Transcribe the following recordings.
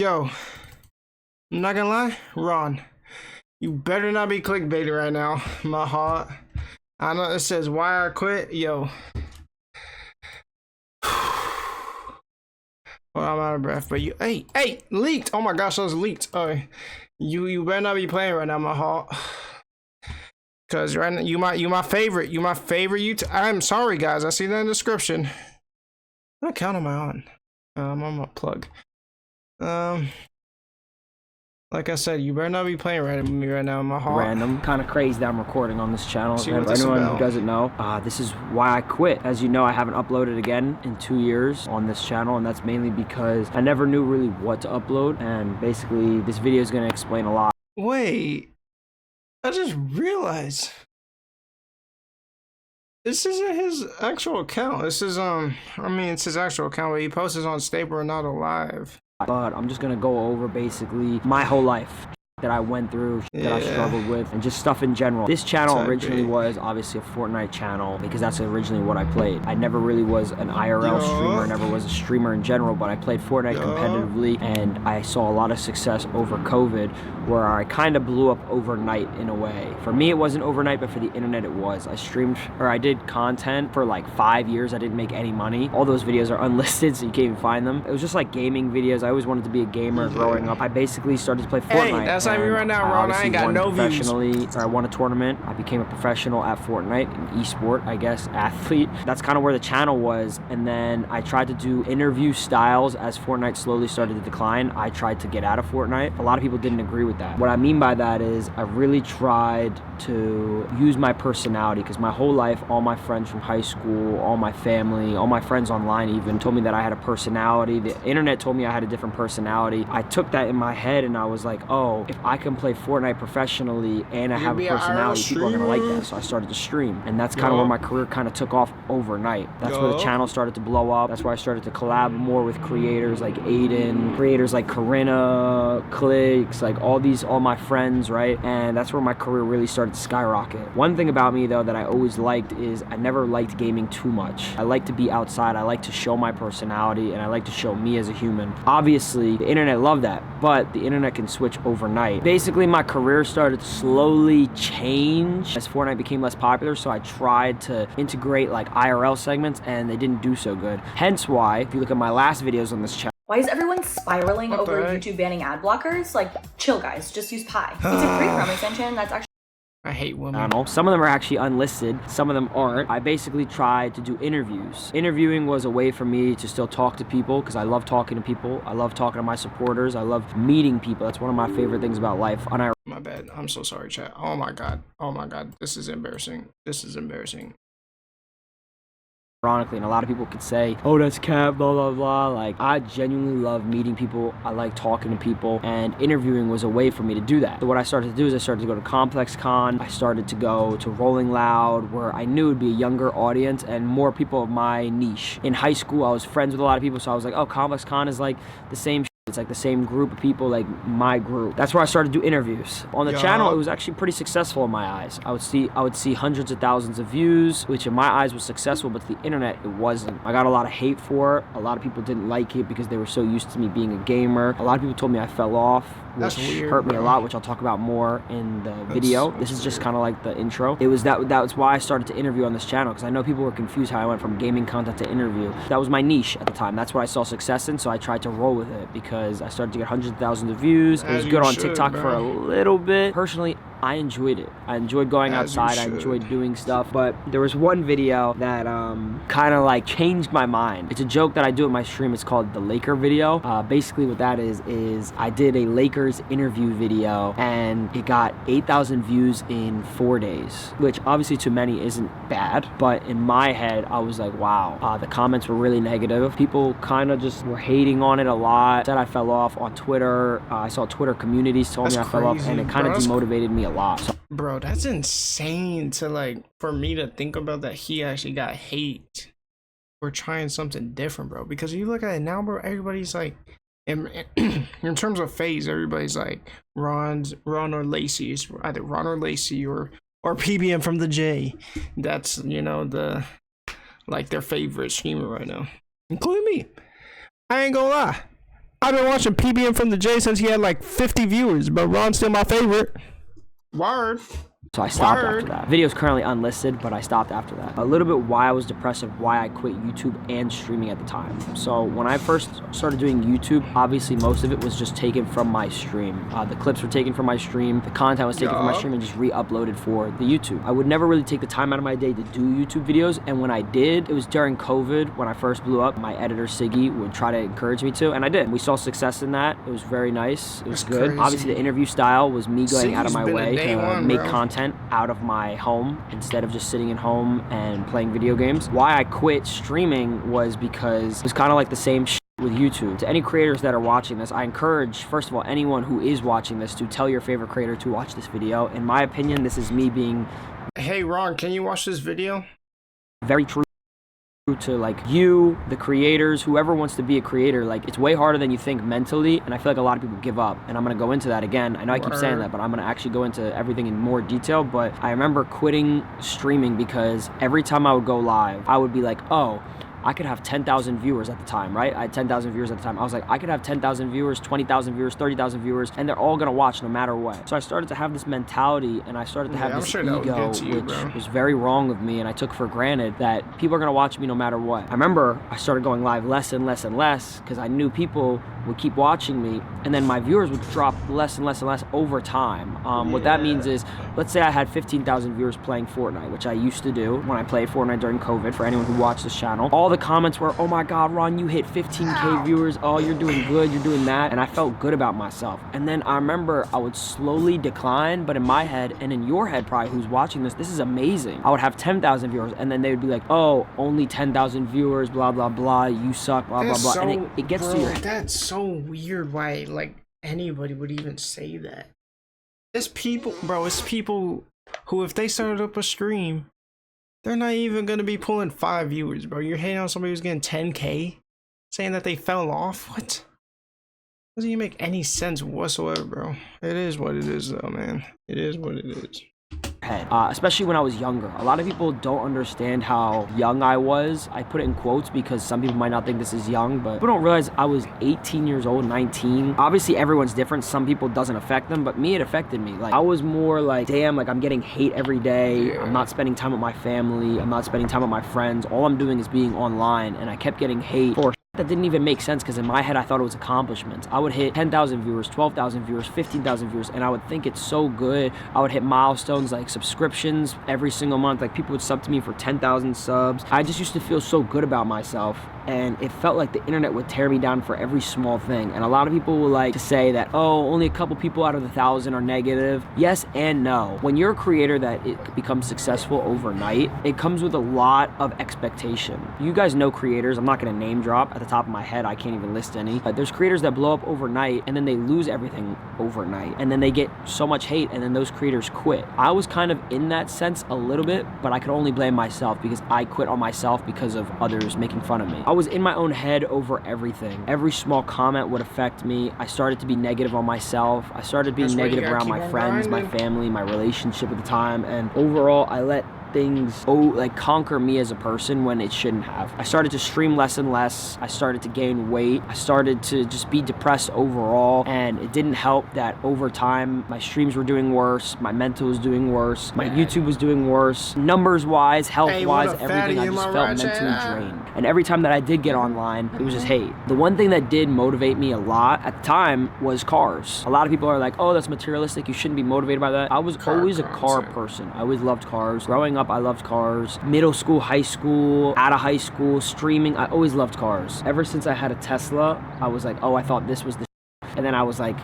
Yo, I'm not gonna lie, Ron, you better not be clickbaiting right now, my heart. I know it says why I quit. Yo. Well, I'm out of breath, but you, hey, leaked. Oh my gosh, that was leaked. You better not be playing right now, my heart. Cause right now, you my favorite. You my favorite. I'm sorry, guys. I see that in the description. What account am I on? I'm on my plug. Like I said, you better not be playing right with me right now in my heart. Random, kind of crazy that I'm recording on this channel. See And what for anyone this who doesn't know, this is why I quit. As you know, I haven't uploaded again in 2 years on this channel, and that's mainly because I never knew really what to upload. And basically, this video is going to explain a lot. Wait, I just realized this isn't his actual account. This is I mean, it's his actual account, but he posts on StableRonaldo Live. But I'm just going to go over basically my whole life that I went through, that I struggled with, and just stuff in general. This channel originally was obviously a Fortnite channel because that's originally what I played. I never really was an IRL streamer, never was a streamer in general, but I played Fortnite competitively, and I saw a lot of success over COVID, where I kind of blew up overnight in a way. For me, it wasn't overnight, but for the internet, it was. I did content for like 5 years. I didn't make any money. All those videos are unlisted, so you can't even find them. It was just like gaming videos. I always wanted to be a gamer growing up. I basically started to play Fortnite. Hey, that's like me right now, Ron. I ain't got no views. I won a tournament. I became a professional at Fortnite, an esport, I guess, athlete. That's kind of where the channel was. And then I tried to do interview styles as Fortnite slowly started to decline. I tried to get out of Fortnite. A lot of people didn't agree with that. What I mean by that is I really tried to use my personality, because my whole life, all my friends from high school, all my family, all my friends online even told me that I had a personality. The internet told me I had a different personality. I took that in my head and I was like, oh, if I can play Fortnite professionally and I have a personality, people are gonna like that. So I started to stream, and that's kind of where my career kind of took off overnight. That's where the channel started to blow up. That's where I started to collab more with creators like Aiden, creators like Corinna, Clicks, like all my friends, right? And that's where my career really started to skyrocket. One thing about me though that I always liked is I never liked gaming too much. I like to be outside. I like to show my personality, and I like to show me as a human. Obviously, the internet loved that, but the internet can switch overnight. Basically, my career started to slowly change as Fortnite became less popular, so I tried to integrate like IRL segments, and they didn't do so good. Hence why, if you look at my last videos on this channel, why is everyone spiraling over YouTube banning ad blockers? Like, chill guys, just use Pi. It's a free Chrome extension that's actually... I hate women. Some of them are actually unlisted, some of them aren't. I basically tried to do interviews. Interviewing was a way for me to still talk to people, because I love talking to people. I love talking to my supporters. I love meeting people. That's one of my favorite things about life. My bad. I'm so sorry, chat. Oh my god. Oh my god. This is embarrassing. This is embarrassing. Ironically, and a lot of people could say, oh, that's cap, blah, blah, blah. Like, I genuinely love meeting people. I like talking to people, and interviewing was a way for me to do that. So what I started to do is I started to go to Complex Con. I started to go to Rolling Loud, where I knew it would be a younger audience and more people of my niche. In high school, I was friends with a lot of people, so I was like, oh, Complex Con is like the same. It's like the same group of people, like my group. That's where I started to do interviews. On the channel, it was actually pretty successful in my eyes. I would see hundreds of thousands of views, which in my eyes was successful, but to the internet, it wasn't. I got a lot of hate for it. A lot of people didn't like it because they were so used to me being a gamer. A lot of people told me I fell off, which hurt me a lot, which I'll talk about more in the video. This is just kind of like the intro. That was why I started to interview on this channel, because I know people were confused how I went from gaming content to interview. That was my niche at the time. That's what I saw success in, so I tried to roll with it, because I started to get hundreds of thousands of views. It was good on TikTok for a little bit. Personally, I enjoyed it. I enjoyed going outside. I enjoyed doing stuff. But there was one video that kind of like changed my mind. It's a joke that I do in my stream. It's called the Laker video. Basically what that is I did a Lakers interview video, and it got 8,000 views in 4 days, which obviously to many isn't bad. But in my head, I was like, wow. The comments were really negative. People kind of just were hating on it a lot. Said I fell off on Twitter. I saw Twitter communities told me I fell off, and it kind of demotivated me a lot. So, bro, that's insane to like for me to think about, that he actually got hate for trying something different, bro. Because you look at it now, bro, everybody's like, in terms of phase, everybody's like Ron or Lacey. It's either Ron or Lacey or PBM from the J. That's, you know, the like their favorite streamer right now, including me. I ain't gonna lie. I've been watching PBM from the J since he had like 50 viewers, but Ron's still my favorite. Word. So I stopped after that. Video's currently unlisted, but I stopped after that. A little bit why I was depressed of why I quit YouTube and streaming at the time. So when I first started doing YouTube, obviously most of it was just taken from my stream. The clips were taken from my stream, the content was taken from my stream and just re-uploaded for the YouTube. I would never really take the time out of my day to do YouTube videos, and when I did, it was during COVID when I first blew up. My editor Siggy would try to encourage me to, and I did. We saw success in that. It was very nice. It was good. Crazy. Obviously the interview style was me going out of my way to make bro. content out of my home instead of just sitting at home and playing video games. Why I quit streaming was because it was kind of like the same shit with YouTube. To any creators that are watching this, I encourage, first of all, anyone who is watching this to tell your favorite creator to watch this video. In my opinion, this is me being... Hey Ron, can you watch this video? Very true to like you, the creators, whoever wants to be a creator. Like, it's way harder than you think mentally, and I feel like a lot of people give up, and I'm gonna go into that again. I know I keep saying that, but I'm gonna actually go into everything in more detail. But I remember quitting streaming because every time I would go live, I would be like, oh, I could have 10,000 viewers at the time, right? I had 10,000 viewers at the time. I was like, I could have 10,000 viewers, 20,000 viewers, 30,000 viewers, and they're all gonna watch no matter what. So I started to have this mentality, and I started to have this ego, which was very wrong of me, and I took for granted that people are gonna watch me no matter what. I remember I started going live less and less and less because I knew people would keep watching me, and then my viewers would drop less and less and less over time. What that means is, let's say I had 15,000 viewers playing Fortnite, which I used to do when I played Fortnite during COVID, for anyone who watched this channel. All the comments were, oh my God, Ron, you hit 15K viewers. Oh, you're doing good, you're doing that. And I felt good about myself. And then I remember I would slowly decline, but in my head, and in your head probably who's watching this is amazing. I would have 10,000 viewers, and then they would be like, oh, only 10,000 viewers, blah, blah, blah, you suck, blah, blah, blah. And it gets to your head. That's so weird why, like, anybody would even say that. It's people, bro, it's people who, if they started up a stream, they're not even gonna be pulling 5 viewers, bro. You're hating on somebody who's getting 10K, saying that they fell off. What? Doesn't even make any sense whatsoever, bro. It is what it is, though, man. It is what it is. Especially when I was younger. A lot of people don't understand how young I was. I put it in quotes because some people might not think this is young, but people don't realize I was 18 years old, 19. Obviously, everyone's different. Some people it doesn't affect them, but me, it affected me. Like, I was more like, damn, like, I'm getting hate every day. I'm not spending time with my family. I'm not spending time with my friends. All I'm doing is being online, and I kept getting hate for that didn't even make sense because in my head I thought it was accomplishments. I would hit 10,000 viewers, 12,000 viewers, 15,000 viewers, and I would think it's so good. I would hit milestones like subscriptions every single month. Like, people would sub to me for 10,000 subs. I just used to feel so good about myself, and it felt like the internet would tear me down for every small thing. And a lot of people will like to say that, oh, only a couple people out of 1,000 are negative. Yes and no. When you're a creator that it becomes successful overnight, it comes with a lot of expectation. You guys know creators. I'm not gonna name drop. At the top of my head, I can't even list any. But there's creators that blow up overnight, and then they lose everything overnight, and then they get so much hate, and then those creators quit. I was kind of in that sense a little bit, but I could only blame myself because I quit on myself because of others making fun of me. I was in my own head over everything. Every small comment would affect me. I started to be negative on myself. I started being negative around my friends, my family, my relationship at the time, and overall I let things like conquer me as a person when it shouldn't have. I started to stream less and less. I started to gain weight. I started to just be depressed overall, and it didn't help that over time my streams were doing worse, my mental was doing worse, my YouTube was doing worse, numbers wise, health wise, everything. I just felt mentally drained. And every time that I did get online, it was just hate. The one thing that did motivate me a lot at the time was cars. A lot of people are like, oh, that's materialistic, you shouldn't be motivated by that. I was always a car person. I always loved cars. Growing up, I loved cars. Middle school, high school, out of high school, streaming, I always loved cars. Ever since I had a Tesla, I was like, oh, I thought this was the and then I was like,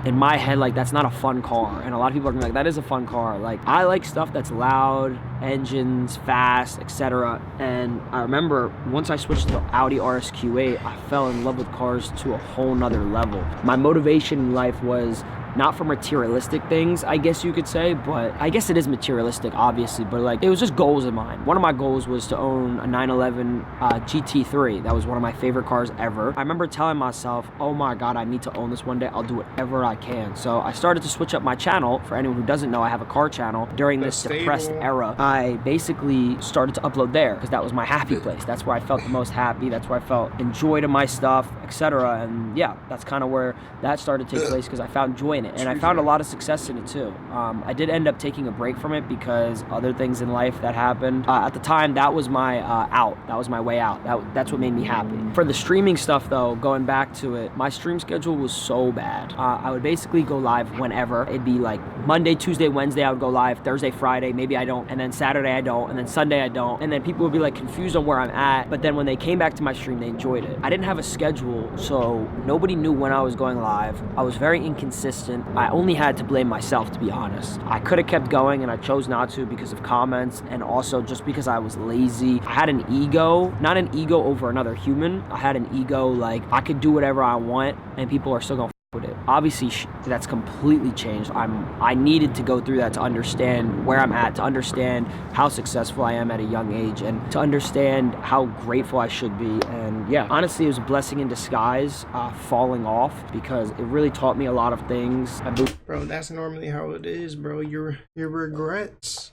in my head, like, that's not a fun car. And a lot of people are gonna be like, that is a fun car. Like, I like stuff that's loud, engines, fast, etc. And I remember once I switched to the Audi RSQ8, I fell in love with cars to a whole nother level. My motivation in life was not for materialistic things, I guess you could say, but I guess it is materialistic, obviously, but like, it was just goals of mine. One of my goals was to own a 911 GT3. That was one of my favorite cars ever. I remember telling myself, oh my God, I need to own this one day. I'll do whatever I can. So I started to switch up my channel. For anyone who doesn't know, I have a car channel. During this depressed era, I basically started to upload there because that was my happy place. That's where I felt the most happy. That's where I felt enjoy to my stuff, etc. And yeah, that's kind of where that started to take place because I found joy in it. And I found a lot of success in it too. I did end up taking a break from it because other things in life that happened. At the time, that was my out. That was my way out. That's what made me happy. For the streaming stuff though, going back to it, my stream schedule was so bad. I would basically go live whenever. It'd be like Monday, Tuesday, Wednesday, I would go live. Thursday, Friday, maybe I don't. And then Saturday, I don't. And then Sunday, I don't. And then people would be like confused on where I'm at. But then when they came back to my stream, they enjoyed it. I didn't have a schedule, so nobody knew when I was going live. I was very inconsistent. I only had to blame myself, to be honest. I could have kept going and I chose not to because of comments and also just because I was lazy. I had an ego, not an ego over another human. I had an ego like I could do whatever I want and people are still gonna with it. Obviously, that's completely changed. I needed to go through that to understand where I'm at, to understand how successful I am at a young age, and to understand how grateful I should be. And yeah, honestly, it was a blessing in disguise, falling off, because it really taught me a lot of things. Bro, that's normally how it is, bro. Your regrets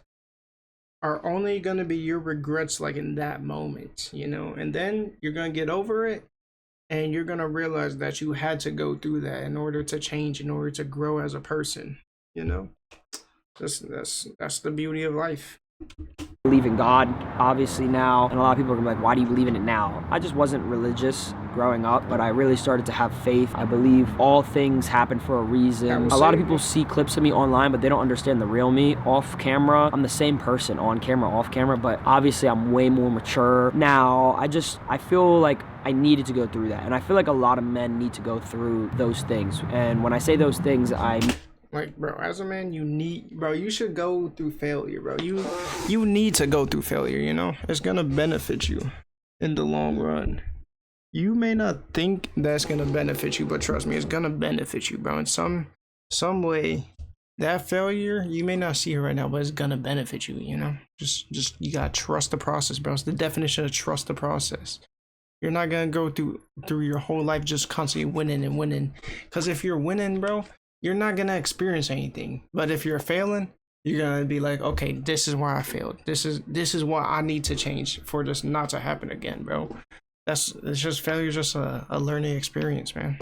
are only gonna be your regrets, like in that moment, you know, and then you're gonna get over it. And you're going to realize that you had to go through that in order to change, in order to grow as a person, you know? That's the beauty of life. Believe in God, obviously now, and a lot of people are gonna be like, why do you believe in it now? I just wasn't religious growing up, but I really started to have faith. I believe all things happen for a reason. A lot of people see clips of me online, but they don't understand the real me. Off camera, I'm the same person on camera, off camera, but obviously I'm way more mature. Now, I feel like I needed to go through that, and I feel like a lot of men need to go through those things. And when I say those things, like, bro, as a man, you should go through failure, bro. You need to go through failure, you know? It's gonna benefit you in the long run. You may not think that's gonna benefit you, but trust me, it's gonna benefit you, bro. In some way, that failure, you may not see it right now, but it's gonna benefit you, you know? Just you gotta trust the process, bro. It's the definition of trust the process. You're not gonna go through your whole life just constantly winning and winning. Because if you're winning, bro, you're not gonna experience anything. But if you're failing, you're gonna be like, okay, this is why I failed. This is what I need to change for this not to happen again, bro. Failure's just a learning experience, man.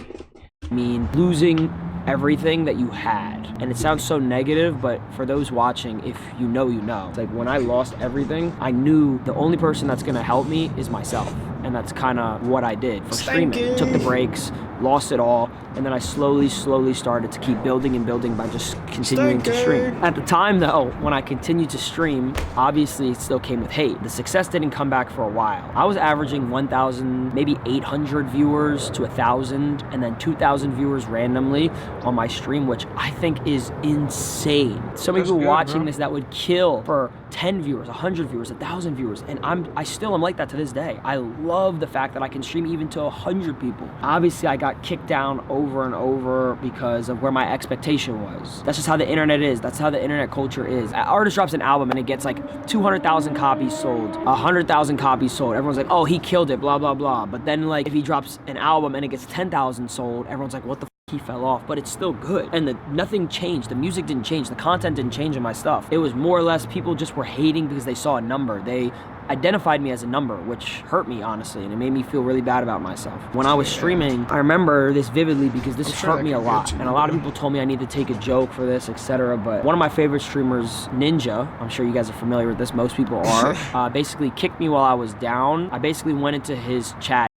I mean, losing everything that you had. And it sounds so negative, but for those watching, if you know, you know. It's like when I lost everything, I knew the only person that's gonna help me is myself. And that's kind of what I did for streaming. Took the breaks, lost it all, and then I slowly started to keep building and building by just continuing to stream. At the time though, when I continued to stream, obviously it still came with hate. The success didn't come back for a while. I was averaging 1,000, maybe 800 viewers to 1,000, and then 2,000 viewers randomly on my stream, which I think is insane. So many people watching this that would kill for 10 viewers, 100 viewers, 1,000 viewers, and I still am like that to this day. I love the fact that I can stream even to 100 people. Obviously, I got kicked down over and over because of where my expectation was. That's just how the internet is. That's how the internet culture is. An artist drops an album and it gets like 200,000 copies sold, 100,000 copies sold. Everyone's like, oh, he killed it, blah, blah, blah. But then like if he drops an album and it gets 10,000 sold, everyone's like, what the he fell off, but it's still good. And nothing changed. The music didn't change. The content didn't change in my stuff. It was more or less people just were hating because they saw a number. They identified me as a number, which hurt me, honestly, and it made me feel really bad about myself. When I was streaming, I remember this vividly because this hurt me a lot, and a lot of people told me I need to take a joke for this, etc. But one of my favorite streamers, Ninja, I'm sure you guys are familiar with this, most people are, basically kicked me while I was down. I basically went into his chat.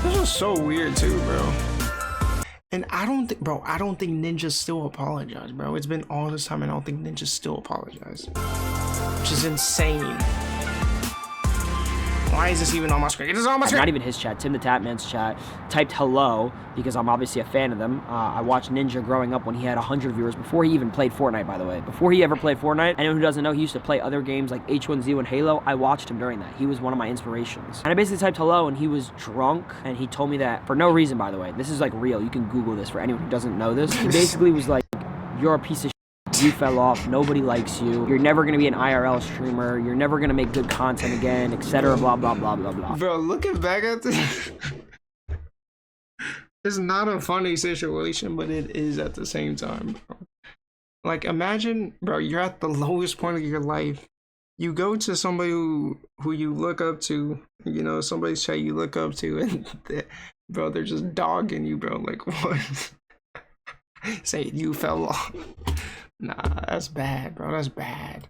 This was so weird too, bro. And I don't think Ninja still apologized, bro. It's been all this time and I don't think Ninja still apologized. Which is insane. Why is this even on my screen? It is on my screen. Not even his chat, Tim the Tatman's chat. Typed hello because I'm obviously a fan of them. I watched Ninja growing up when he had 100 viewers before he even played Fortnite, by the way. Before he ever played Fortnite, anyone who doesn't know, he used to play other games like H1Z1 Halo. I watched him during that. He was one of my inspirations. And I basically typed hello, and he was drunk, and he told me that for no reason, by the way. This is like real. You can Google this for anyone who doesn't know this. He basically was like, you're a piece of shit. You fell off. Nobody likes you. You're never going to be an IRL streamer. You're never going to make good content again, etc. Blah, blah, blah, blah, blah. Bro, looking back at this, it's not a funny situation, but it is at the same time, bro. Like, imagine, bro, you're at the lowest point of your life. You go to somebody who you look up to, you know, somebody's chat you look up to, and bro, they're just dogging you, bro. Like, what? Say you fell off. Nah, that's bad, bro. That's bad.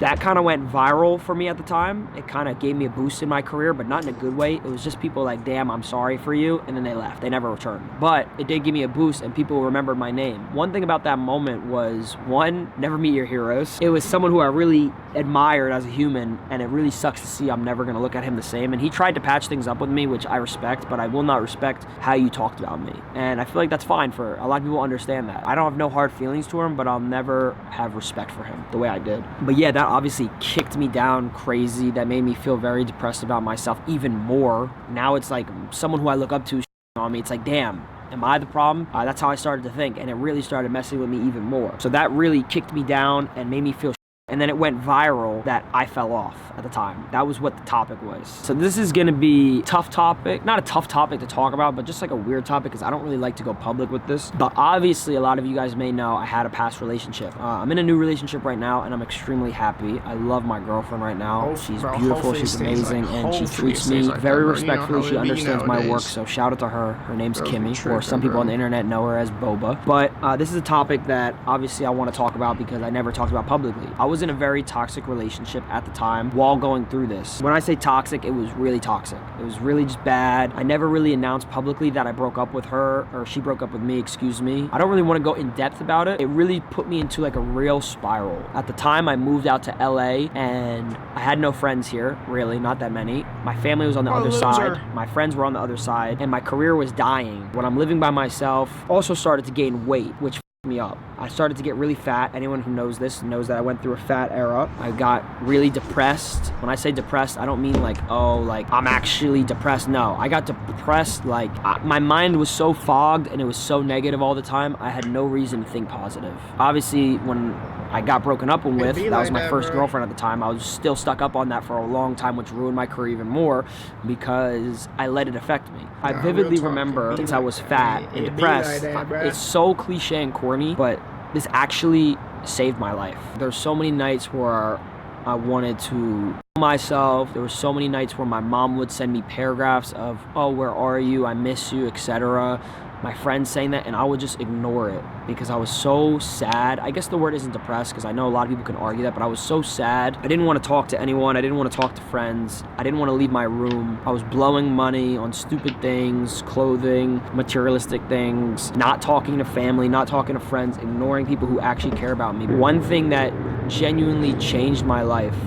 That kind of went viral for me at the time. It kind of gave me a boost in my career, but not in a good way. It was just people like, damn, I'm sorry for you, and then they left. They never returned. But it did give me a boost, and people remembered my name. One thing about that moment was, one, never meet your heroes. It was someone who I really admired as a human, and it really sucks to see I'm never going to look at him the same. And he tried to patch things up with me, which I respect, but I will not respect how you talked about me. And I feel like that's fine for a lot of people understand that. I don't have no hard feelings to him, but I'll never have respect for him the way I did. But yeah, that obviously kicked me down crazy. That made me feel very depressed about myself even more. Now it's like someone who I look up to on me. It's like, damn, am I the problem? That's how I started to think, and it really started messing with me even more. So that really kicked me down and made me feel. And then it went viral that I fell off at the time. That was what the topic was. So this is gonna be a tough topic. Not a tough topic to talk about, but just like a weird topic because I don't really like to go public with this. But obviously a lot of you guys may know I had a past relationship. I'm in a new relationship right now and I'm extremely happy. I love my girlfriend right now. She's beautiful, she's amazing, and she treats me very respectfully. She understands my work, so shout out to her. Her name's Kimmy, or some people on the internet know her as Boba. But this is a topic that obviously I want to talk about because I never talked about publicly. I was in a very toxic relationship at the time while going through this. When I say toxic, it was really toxic. It was really just bad. I never really announced publicly that I broke up with her, or she broke up with me, excuse me. I don't really want to go in depth about it. It really put me into like a real spiral. At the time, I moved out to LA and I had no friends here, really, not that many. My family was on the other side. My friends were on the other side, and my career was dying. When I'm living by myself, also started to gain weight, which me up. I started to get really fat. Anyone who knows this knows that I went through a fat era. I got really depressed. When I say depressed, I don't mean like, oh, like I'm actually depressed. No, I got depressed like my mind was so fogged and it was so negative all the time. I had no reason to think positive. Obviously, when I got broken up with, that was my first girlfriend at the time. I was still stuck up on that for a long time, which ruined my career even more because I let it affect me. I vividly remember since I was fat and depressed. It's so cliche and corny, but this actually saved my life. There's so many nights where I wanted to kill myself. There were so many nights where my mom would send me paragraphs of, oh, where are you? I miss you, etc. My friends saying that, and I would just ignore it because I was so sad. I guess the word isn't depressed because I know a lot of people can argue that, but I was so sad. I didn't want to talk to anyone. I didn't want to talk to friends. I didn't want to leave my room. I was blowing money on stupid things, clothing, materialistic things, not talking to family, not talking to friends, ignoring people who actually care about me. One thing that genuinely changed my life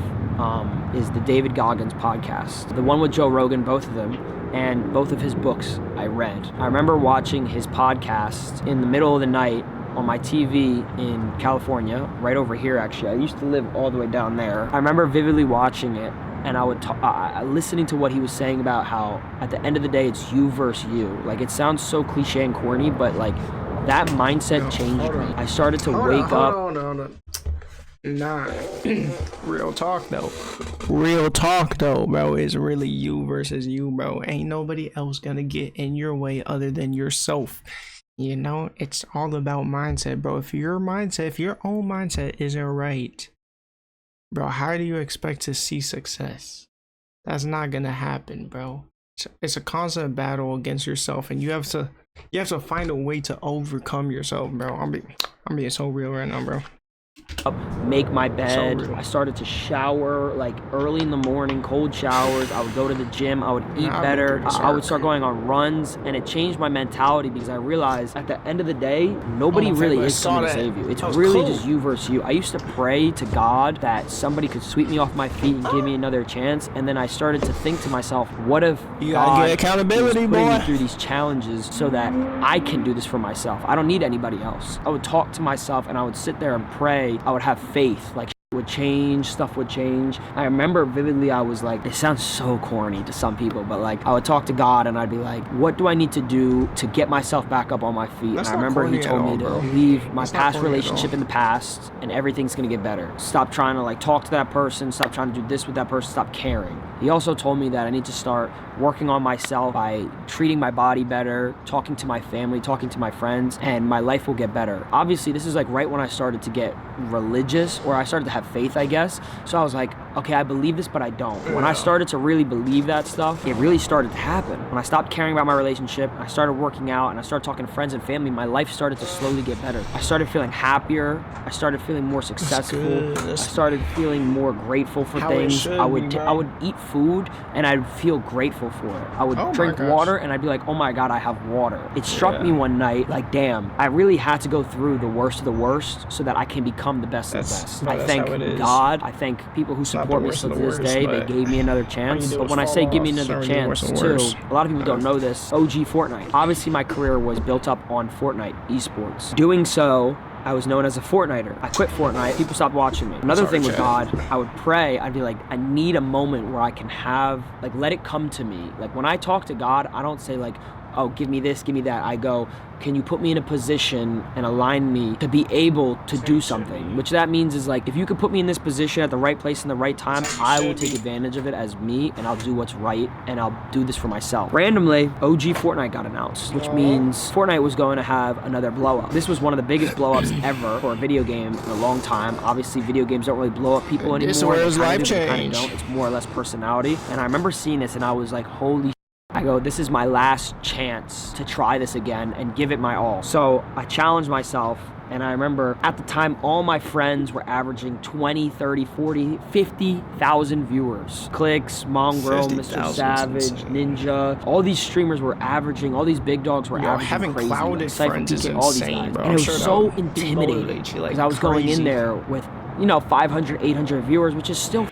is the David Goggins podcast. The one with Joe Rogan, both of them, and both of his books I read. I remember watching his podcast in the middle of the night on my TV in California, right over here actually. I used to live all the way down there. I remember vividly watching it, and I would listening to what he was saying about how at the end of the day it's you versus you. Like, it sounds so cliche and corny, but like that mindset changed me. I started to wake up. Nah, real talk though. Real talk though, bro, is really you versus you, bro. Ain't nobody else gonna get in your way other than yourself. You know, it's all about mindset, bro. If your own mindset isn't right, bro, how do you expect to see success? That's not gonna happen, bro. It's a constant battle against yourself, and you have to find a way to overcome yourself, bro. I'm being so real right now, bro. up, make my bed. real. I started to shower like early in the morning, cold showers. I would go to the gym. I would eat Nah, better. pretty I would smart. start going on runs, and it changed my mentality because I realized at the end of the day, nobody Oh, really I is saw coming to that. save you. It's That was really cool. just you versus you. I used to pray to God that somebody could sweep me off my feet and give me another chance, and then I started to think to myself, what if You gotta God get accountability, is putting me boy. through these challenges so that I can do this for myself? I don't need anybody else. I would talk to myself and I would sit there and pray. I would have faith, like would change, stuff would change. I remember vividly, I was like, it sounds so corny to some people, but like I would talk to God and I'd be like, what do I need to do to get myself back up on my feet? That's And I not remember he corny at told me all, to bro. leave my That's not past corny at relationship all. in the past and everything's gonna get better. Stop trying to like talk to that person, stop trying to do this with that person, stop caring. He also told me that I need to start working on myself by treating my body better, talking to my family, talking to my friends, and my life will get better. Obviously, this is like right when I started to get religious, or I started to have faith, I guess. So I was like, okay, I believe this, but I don't. When I started to really believe that stuff, it really started to happen. When I stopped caring about my relationship, I started working out, and I started talking to friends and family, my life started to slowly get better. I started feeling happier. I started feeling more successful. good. I started feeling more grateful for How it things. should I be, would bro. I would eat food and I'd feel grateful for it. I would Oh my drink gosh. water and I'd be like, oh my God, I have water. It struck me one night, like, damn, I really had to go through the worst of the worst so that I can become the best of the That's- best. bro, I that's thank how it is. God. I thank people who not support the me worst still of to the this worst, day. They but gave me another all you chance. do But is when I fall say give me off. another It's already worse chance and too, worse. a lot of people don't know this. OG Fortnite. Obviously my career was built up on Fortnite esports. Doing so, I was known as a Fortniter. I quit Fortnite. People stopped watching me. Another Sorry, thing with Chad. God, I would pray. I'd be like, I need a moment where I can have, like, let it come to me. Like, when I talk to God, I don't say, like, oh, give me this, give me that. I go, can you put me in a position and align me to be able to do something? Which that means is like, if you could put me in this position at the right place in the right time, I will take advantage of it as me and I'll do what's right and I'll do this for myself. Randomly, OG Fortnite got announced, which means Fortnite was going to have another blow up. This was one of the biggest blow ups ever for a video game in a long time. Obviously, video games don't really blow up people anymore. This is where They his kinda life do, they kinda changed. don't. It's more or less personality. And I remember seeing this and I was like, holy I go, this is my last chance to try this again and give it my all. So I challenged myself, and I remember at the time all my friends were averaging 20, 30, 40, 50,000 viewers. Clicks, Mongrel, Mr. 50,000 is Savage, insane. Ninja. All these streamers were averaging, all these big dogs were Yo, averaging having crazy. clouded Cypher friends is PK, all these insane, guys. bro. And I'm it was sure so that intimidating demotivates you like because I was going in crazy. there with, 500, 800 viewers, which is still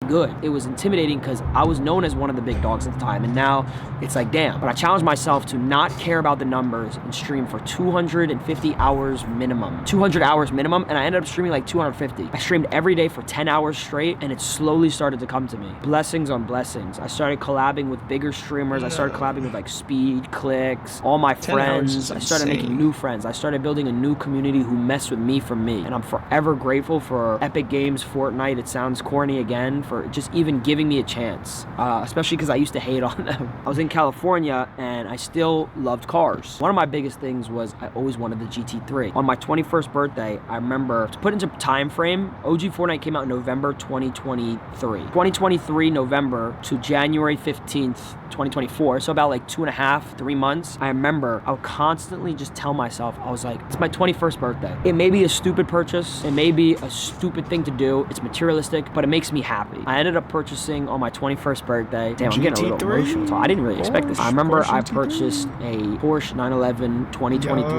good. It was intimidating because I was known as one of the big dogs at the time, and now it's like, damn. But I challenged myself to not care about the numbers and stream for 250 hours minimum. 200 hours minimum, and I ended up streaming like 250. I streamed every day for 10 hours straight, and it slowly started to come to me. Blessings on blessings. I started collabing with bigger streamers. I started collabing with like Speed, Clicks, all my 10 hours friends. is I started making insane. new friends. I started building a new community who mess with me for me. And I'm forever grateful for Epic Games, Fortnite. It sounds corny again, for just even giving me a chance, especially because I used to hate on them. I was in California and I still loved cars. One of my biggest things was I always wanted the GT3. On my 21st birthday, I remember, to put into time frame, OG Fortnite came out in November 2023. 2023 November to January 15th, 2024, so about like 2.5, 3 months. I remember I would constantly just tell myself, I was like, it's my 21st birthday. It may be a stupid purchase, it may be a stupid thing to do, it's materialistic, but it makes me happy. I ended up purchasing on my 21st birthday, damn, I'm getting a little GT3? emotional, so I didn't really expect this. I remember Porsche I GT3? purchased a Porsche 911 2023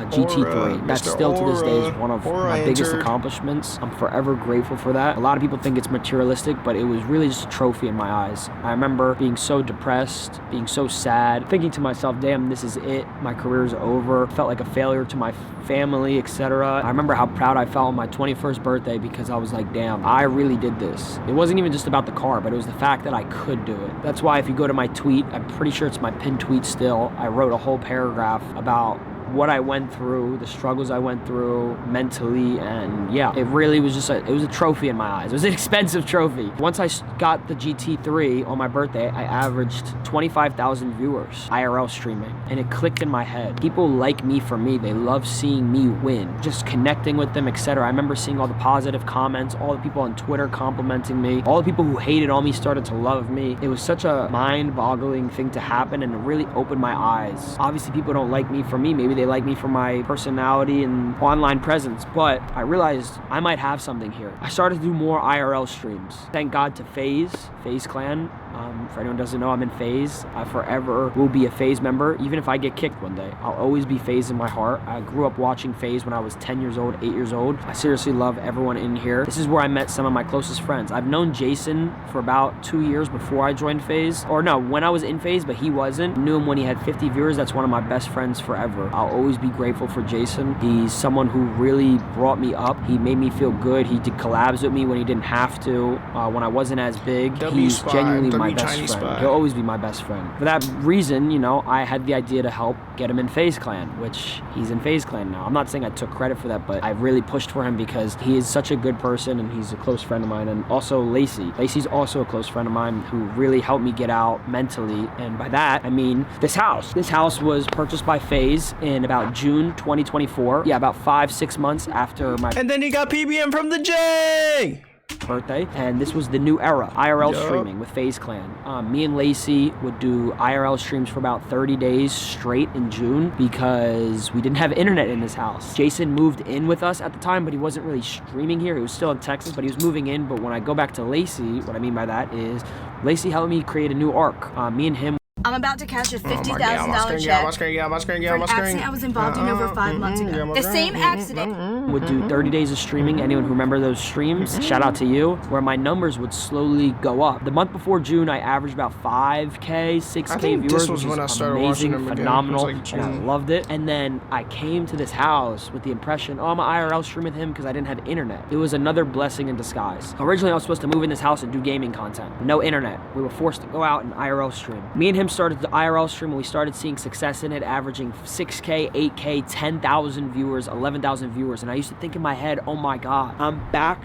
GT3. Aura, That's Mr. still to this day is Aura. one of Aura my biggest entered. accomplishments. I'm forever grateful for that. A lot of people think it's materialistic, but it was really just a trophy in my eyes. I remember being so depressed, being so sad, thinking to myself, damn, this is it. My career's over. Felt like a failure to my family, etc. I remember how proud I felt on my 21st birthday because I was like, damn, I really did this. It wasn't even just about the car, but it was the fact that I could do it. That's why if you go to my tweet, I'm pretty sure it's my pinned tweet still, I wrote a whole paragraph about what I went through, the struggles I went through mentally, and yeah, it really was just it was a trophy in my eyes. It was an expensive trophy. Once I got the GT3 on my birthday, I averaged 25,000 viewers IRL streaming, and it clicked in my head. People like me for me. They love seeing me win, just connecting with them, etc. I remember seeing all the positive comments, all the people on Twitter complimenting me, all the people who hated on me started to love me. It was such a mind-boggling thing to happen, and it really opened my eyes. Obviously, people don't like me for me. Maybe they like me for my personality and online presence, but I realized I might have something here. I started to do more IRL streams. Thank God to FaZe Clan. For anyone who doesn't know, I'm in FaZe. I forever will be a FaZe member, even if I get kicked one day. I'll always be FaZe in my heart. I grew up watching FaZe when I was 10 years old, 8 years old. I seriously love everyone in here. This is where I met some of my closest friends. I've known Jason for about 2 years before I joined FaZe. Or no, when I was in FaZe, but he wasn't. Knew him when he had 50 viewers. That's one of my best friends forever. I'll always be grateful for Jason. He's someone who really brought me up. He made me feel good. He did collabs with me when he didn't have to. When I wasn't as big, he's genuinely my best friend. He'll always be my best friend. For that reason, you know, I had the idea to help get him in FaZe Clan, which he's in FaZe Clan now. I'm not saying I took credit for that, but I really pushed for him because he is such a good person and he's a close friend of mine. And also Lacey. Lacey's also a close friend of mine who really helped me get out mentally. And by that, I mean this house. This house was purchased by FaZe in about June 2024. Yeah, about 5-6 months after my... And then he got PBM from the J! birthday, and this was the new era, IRL streaming with FaZe Clan. Me and Lacey would do IRL streams for about 30 days straight in June because we didn't have internet in this house. Jason moved in with us at the time, but he wasn't really streaming here. He was still in Texas, but he was moving in. But when I go back to Lacey, what I mean by that is Lacey helped me create a new arc. Me and him. I'm about to cash a $50,000 check for an accident I was involved in over 5 months ago. The same accident. Would do 30 days of streaming. Anyone who remember those streams, shout out to you, where my numbers would slowly go up. The month before June, I averaged about 5K, 6K viewers, this was when I started watching them again. phenomenal, It was and I loved it. And then I came to this house with the impression, oh, I'm an IRL stream with him because I didn't have internet. It was another blessing in disguise. Originally, I was supposed to move in this house and do gaming content. No internet. We were forced to go out and IRL stream. Me and him started the IRL stream and we started seeing success in it, averaging 6K, 8K, 10,000 viewers, 11,000 viewers. And I used to think in my head, oh my God, I'm back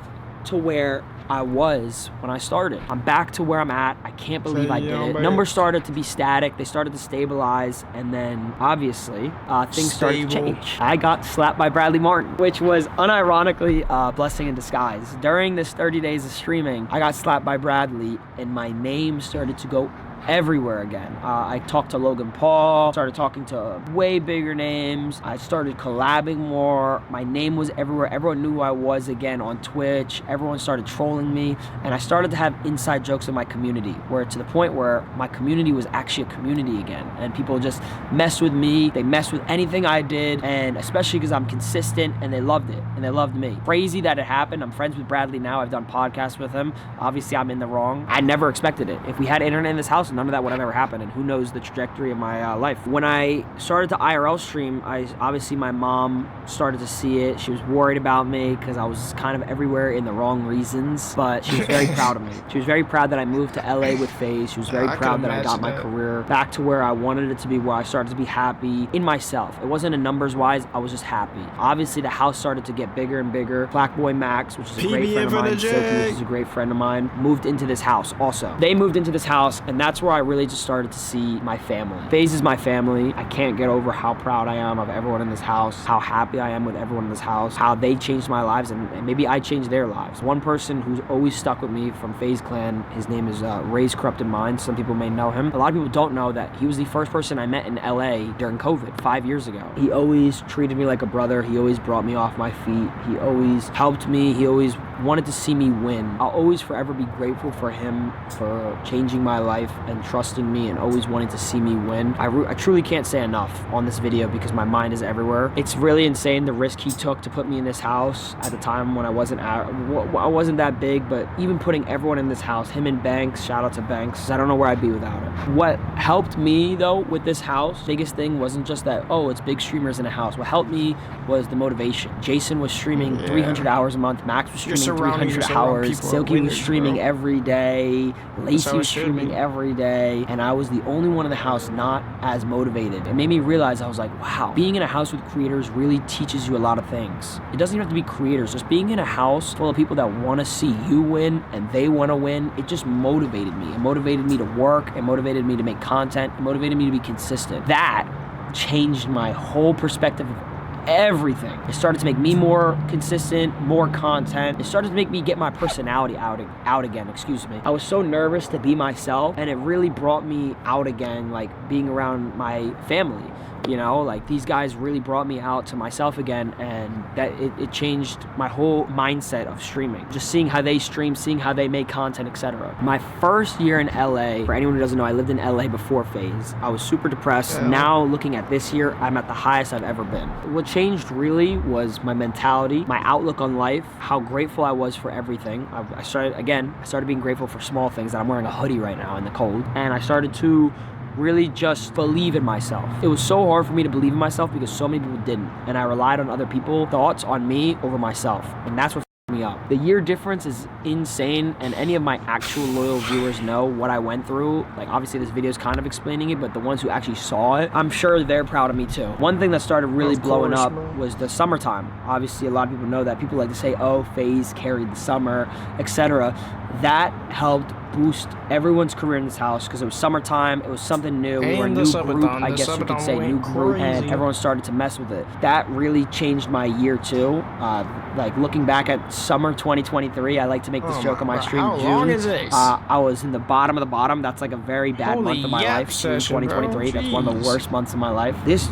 to where I was when I started. I'm back to where I'm at. I can't believe I did it. Numbers started to be static. They started to stabilize. And then obviously things started to change. I got slapped by Bradley Martin, which was unironically a blessing in disguise. During this 30 days of streaming, I got slapped by Bradley and my name started to go everywhere again. I talked to Logan Paul, started talking to way bigger names. I started collabing more. My name was everywhere. Everyone knew who I was again on Twitch. Everyone started trolling me. And I started to have inside jokes in my community, where to the point where my community was actually a community again. And people just messed with me. They messed with anything I did. And especially because I'm consistent, and they loved it. And they loved me. Crazy that it happened. I'm friends with Bradley now. I've done podcasts with him. Obviously, I'm in the wrong. I never expected it. If we had internet in this house, none of that would have ever happened, and who knows the trajectory of my life. When I started to IRL stream, obviously my mom started to see it. She was worried about me because I was kind of everywhere in the wrong reasons, but she was very proud of me. She was very proud that I moved to LA with FaZe. She was very proud that I got my career back to where I wanted it to be, where I started to be happy in myself. It wasn't a numbers wise, I was just happy. Obviously the house started to get bigger and bigger. Black Boy Max, which is a great friend of mine, Silky, which is a great friend of mine, moved into this house also. They moved into this house, and that's where I really just started to see my family. FaZe is my family. I can't get over how proud I am of everyone in this house, how happy I am with everyone in this house, how they changed my lives, and maybe I changed their lives. One person who's always stuck with me from FaZe Clan, his name is Ray's Corrupted Mind. Some people may know him. A lot of people don't know that he was the first person I met in LA during COVID 5 years ago. He always treated me like a brother. He always brought me off my feet. He always helped me. He always wanted to see me win. I'll always forever be grateful for him for changing my life and trusting me and always wanting to see me win. I truly can't say enough on this video because my mind is everywhere. It's really insane the risk he took to put me in this house at the time when I wasn't that big, but even putting everyone in this house, him and Banks, shout out to Banks, I don't know where I'd be without it. What helped me though with this house, biggest thing wasn't just that, oh, it's big streamers in a house. What helped me was the motivation. Jason was streaming 300 hours a month. Max was streaming 300 hours. Silky was streaming every day. Lacey was streaming every day. And I was the only one in the house not as motivated. It made me realize, I was like, wow, being in a house with creators really teaches you a lot of things. It doesn't even have to be creators. Just being in a house full of people that want to see you win and they want to win, it just motivated me. It motivated me to work. It motivated me to make content. It motivated me to be consistent. That changed my whole perspective of everything. It started to make me more consistent, more content. It started to make me get my personality out again, excuse me. I was so nervous to be myself, and it really brought me out again, like being around my family. you know, like these guys really brought me out to myself again, and that it changed my whole mindset of streaming. Just seeing how they stream, seeing how they make content, etc. My first year in LA, for anyone who doesn't know, I lived in LA before FaZe. I was super depressed. Yeah. Now looking at this year, I'm at the highest I've ever been. What changed really was my mentality, my outlook on life, how grateful I was for everything. I started being grateful for small things, that I'm wearing a hoodie right now in the cold, and I started to really just believe in myself. It was so hard for me to believe in myself because so many people didn't, and I relied on other people's thoughts on me over myself, and that's what me up. The year difference is insane, and any of my actual loyal viewers know what I went through. Like, obviously this video is kind of explaining it, but the ones who actually saw it, I'm sure they're proud of me too. One thing that started really blowing up was the summertime. Obviously a lot of people know that. People like to say, oh, FaZe carried the summer, etc. That helped boost everyone's career in this house because it was summertime, it was something new, we were a new group, I guess you could say, new group, and everyone started to mess with it. That really changed my year too. Like looking back at summer 2023, I like to make this joke on my stream. How long is this? I was in the bottom of the bottom. That's like a very bad month of my life. June 2023. That's one of the worst months of my life. This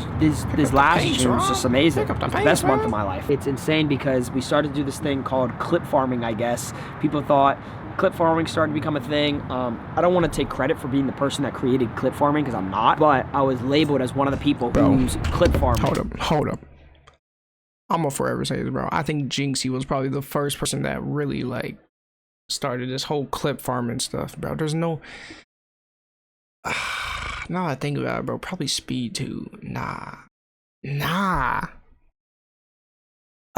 last June was just amazing. It's the best month of my life. It's insane because we started to do this thing called clip farming, I guess. People thought clip farming started to become a thing. I don't want to take credit for being the person that created clip farming because I'm not, but I was labeled as one of the people who's clip farming. Hold up. I'm gonna forever say this, bro. I think Jinxie was probably the first person that really like started this whole clip farming stuff, bro. There's no now I think about it, bro, probably Speed too. Nah. I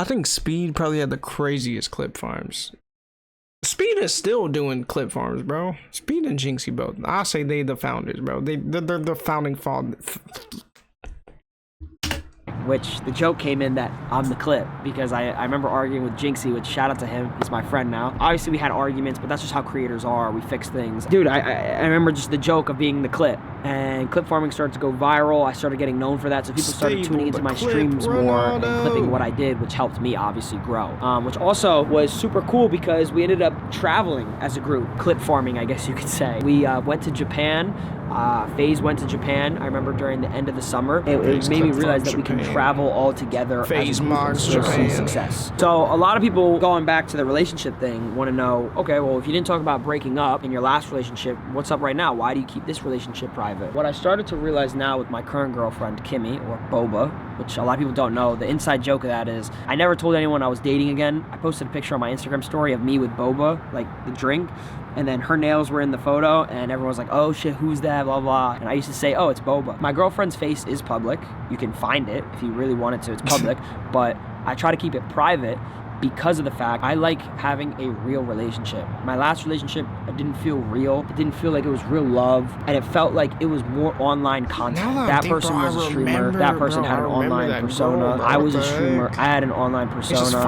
think Speed probably had the craziest clip farms. Speed is still doing clip farms, bro. Speed and Jinxie both. I say they the founders, bro. They're the founding fathers. Which the joke came in that I'm the clip because I remember arguing with Jinxie, which shout out to him, he's my friend now. Obviously we had arguments, but that's just how creators are, we fix things. Dude, I remember just the joke of being the clip, and clip farming started to go viral. I started getting known for that, so people started tuning into my streams more and clipping what I did, which helped me obviously grow. Which also was super cool because we ended up traveling as a group, clip farming I guess you could say. We went to Japan. FaZe went to Japan, I remember during the end of the summer. It made me realize that we can travel all together FaZe as a group success. So a lot of people, going back to the relationship thing, want to know, okay, well, if you didn't talk about breaking up in your last relationship, what's up right now? Why do you keep this relationship private? What I started to realize now with my current girlfriend, Kimmy, or Boba, which a lot of people don't know, the inside joke of that is, I never told anyone I was dating again. I posted a picture on my Instagram story of me with Boba, like the drink, and then her nails were in the photo, and everyone was like, oh shit, who's that, blah, blah. And I used to say, oh, it's Boba. My girlfriend's face is public. You can find it if you really wanted to, it's public, but I try to keep it private because of the fact I like having a real relationship. My last relationship, it didn't feel real. It didn't feel like it was real love, and it felt like it was more online content. That person was a streamer. That person had an online persona. I was a streamer. I had an online persona.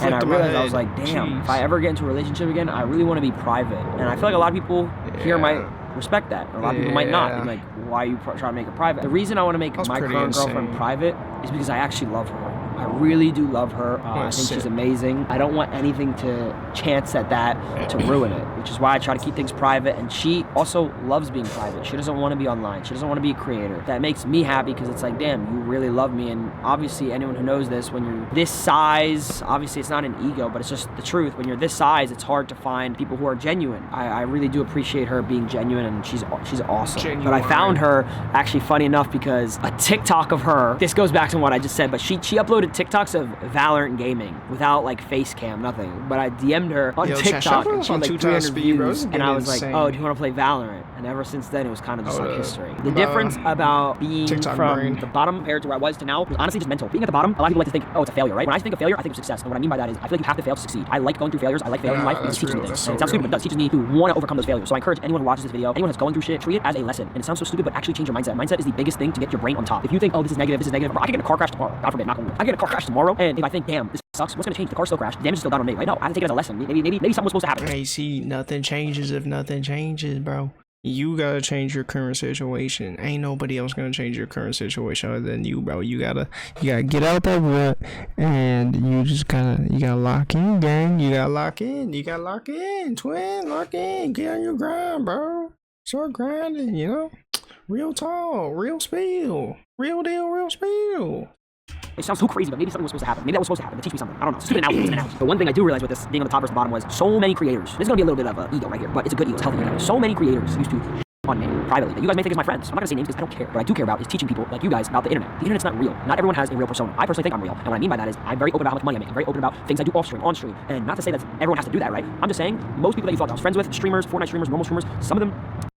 And I realized, I was like, damn, if I ever get into a relationship again, I really want to be private. And I feel like a lot of people here might respect that. A lot of people might not. And like, why are you trying to make it private? The reason I want to make my current girlfriend private is because I actually love her. I really do love her. I think she's amazing. I don't want anything to chance at that to ruin it, which is why I try to keep things private. And she also loves being private. She doesn't want to be online. She doesn't want to be a creator. That makes me happy because it's like, damn, you really love me. And obviously anyone who knows this, when you're this size, obviously it's not an ego, but it's just the truth. When you're this size, it's hard to find people who are genuine. I really do appreciate her being genuine, and she's awesome. Genuine. But I found her, actually funny enough, because a TikTok of her, this goes back to what I just said, but she uploaded TikToks of Valorant gaming without like face cam, nothing. But I DM'd her on TikTok and she had like 300 views, and I was like, oh, do you want to play Valorant? And ever since then, it was kind of just like history. The difference about being from the bottom compared to where I was to now was honestly just mental. Being at the bottom, a lot of people like to think, oh, it's a failure, right? When I think of failure, I think of success. And what I mean by that is, I feel like you have to fail to succeed. I like going through failures. I like failing in life because it teaches me things. And it sounds stupid, but it does. It teaches me to want to overcome those failures. So I encourage anyone who watches this video, anyone who's going through shit, treat it as a lesson. And it sounds so stupid, but actually change your mindset. Mindset is the biggest thing to get your brain on top. If you think, oh, this is negative, I could get in a car crash tomorrow. God forbid, not going to. I could get in a car crash tomorrow, and if I think, damn, this sucks, what's gonna change? The car still crashed. The damage is still done on me, right? No, I have to take it as a lesson. Maybe something was supposed to happen. Hey, see, nothing changes if nothing changes, bro. You gotta change your current situation. Ain't nobody else gonna change your current situation other than you, bro. You gotta get out that rut, and you gotta lock in, gang. You gotta lock in, twin, lock in. Get on your grind, bro. Start grinding, you know. Real talk, real spill. Real deal, real spiel. It sounds so crazy, but maybe something was supposed to happen. Maybe that was supposed to happen to teach me something. I don't know. It's a stupid analogy. It's an analogy. But one thing I do realize with this being on the top versus the bottom was so many creators. This is gonna be a little bit of an ego right here, but it's a good ego. It's a healthy ego. So many creators used to on me privately that you guys may think is my friends. I'm not gonna say names because I don't care. What I do care about is teaching people like you guys about the internet. The internet's not real. Not everyone has a real persona. I personally think I'm real, and what I mean by that is I'm very open about how much money I make. I'm very open about things I do off stream, on stream, and not to say that everyone has to do that, right? I'm just saying most people that you thought I was friends with, streamers, Fortnite streamers, normal streamers, some of them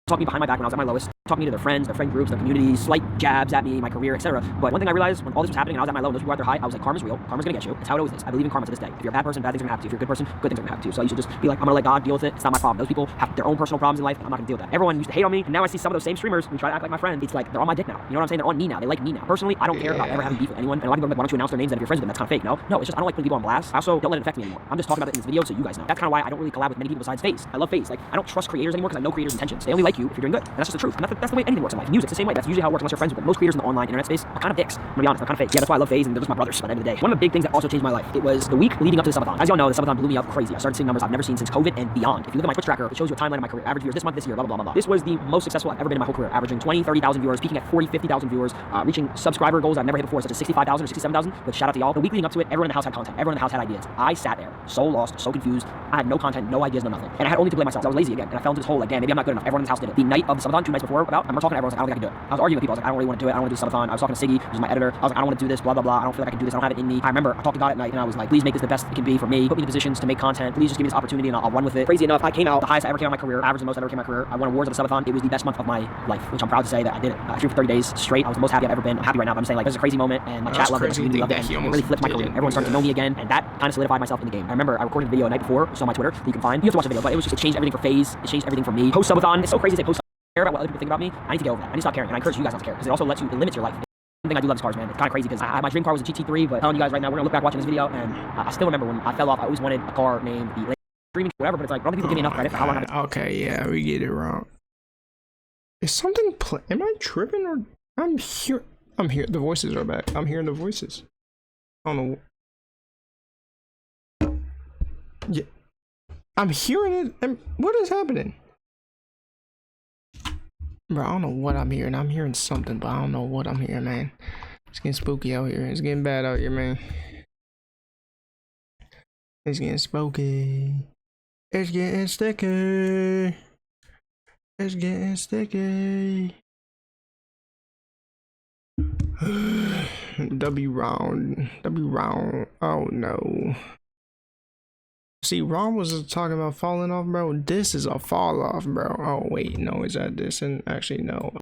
talk me behind my back when I was at my lowest, talking to their friends, their friend groups, their communities, slight jabs at me, my career, etc. But one thing I realized when all this was happening and I was at my low and those people were at their high, I was like, karma's real, karma's gonna get you. It's how it always is. I believe in karma to this day. If you're a bad person, bad things are gonna happen to you. If you're a good person, good things are gonna happen to you. So you should just be like, I'm gonna let God deal with it. It's not my problem. Those people have their own personal problems in life. I'm not gonna deal with that. Everyone used to hate on me, and now I see some of those same streamers who try to act like my friend. It's like they're on my dick now. You know what I'm saying? They're on me now. They like me now. Personally, I don't care about ever having beef with anyone. And a lot of people are like, why don't you announce their names and if you're friends with them? That's kind of fake. No, it's just I don't like putting people on blast. I also don't let it affect me anymore. I'm just talking about it in this video so you guys know. That's kind of why I don't really collab with many people besides FaZe. I love FaZe. Like I don't trust creators anymore because I know creators' intentions. They only like you if you're doing good. And that's just the truth. And that's the way anything works in life. Music's the same way. That's usually how it works unless you're friends with them. Most creators in the online internet space are kind of dicks. I'm gonna be honest, they're kind of fake. Yeah, that's why I love FaZe and they're just my brothers by the end of the day. One of the big things that also changed my life, it was the week leading up to the subathon. As y'all know, the subathon blew me up crazy. I started seeing numbers I've never seen since COVID and beyond. If you look at my Twitch tracker, it shows you a timeline of my career, average viewers this month, this year, blah, blah, blah, blah. This was the most successful I've ever been in my whole career, averaging 20, 30,000 viewers, peaking at 40, 50,000 viewers, reaching subscriber goals I've never hit before, such as 65,000 or 67,000, but shout out to y'all. The week leading up to it, everyone in the house had content. Everyone in the house had ideas. I sat there, so lost, so confused. I had no content, no ideas, no nothing. And I had only to blame myself. I was lazy again, and I fell into this hole like, damn, maybe I'm not good enough. Everyone in this house did it. The night of the subathon, 2 nights before, I remember talking to everyone, I was like, I don't think I can do it. I was arguing with people, I was like, I don't really want to do it, I don't want to do subathon. I was talking to Siggy, who's my editor. I was like, I don't want to do this, blah, blah, blah. I don't feel like I can do this, I don't have it in me. I remember I talked to God at night, and I was like, please make this the best it can be for me. Put me in positions to make content. Please just give me this opportunity, and I'll run with it. Crazy enough, I came out the highest I ever came out of my career, average the most I ever came out of my career. I won awards at the subathon. It was the best month of my life, which I'm proud to say that I did it. I streamed for 30 days straight. I was the most happy I've ever been. I'm happy right now, but I'm saying like this is a crazy moment, and my chat loved it, my community loved it, and it really flipped my career. Everyone started to know me again, and that kind of solidified myself in the game. I remember I recorded a video the night before, it's on my Twitter that you can find. You have to watch the video, but it was just, it changed everything for FaZe. It changed everything for me. Post subathon, it's so crazy to say post care about what other people think about me. I need to get over that. I need to stop caring, and I encourage you guys not to care because it also lets you, it limits your life. One thing I do love is cars, man. It's kind of crazy because my dream car was a GT3, but telling you guys right now, we're gonna look back watching this video, and I still remember when I fell off. I always wanted a car named the Dreaming, whatever, but it's like, I don't think people give me enough credit for how long I've been. Okay, yeah, we get it wrong. Is something am I tripping or I'm here? The voices are back. I'm hearing the voices. I don't know. Yeah, I'm hearing it. And what is happening? Bro, I don't know what I'm hearing. I'm hearing something, but I don't know what I'm hearing, man. It's getting spooky out here. It's getting bad out here, man. It's getting spooky. It's getting sticky. It's getting sticky. W round. Oh no. See, Ron was talking about falling off, bro. This is a fall off, bro. Oh wait, no, is that this? And actually, no.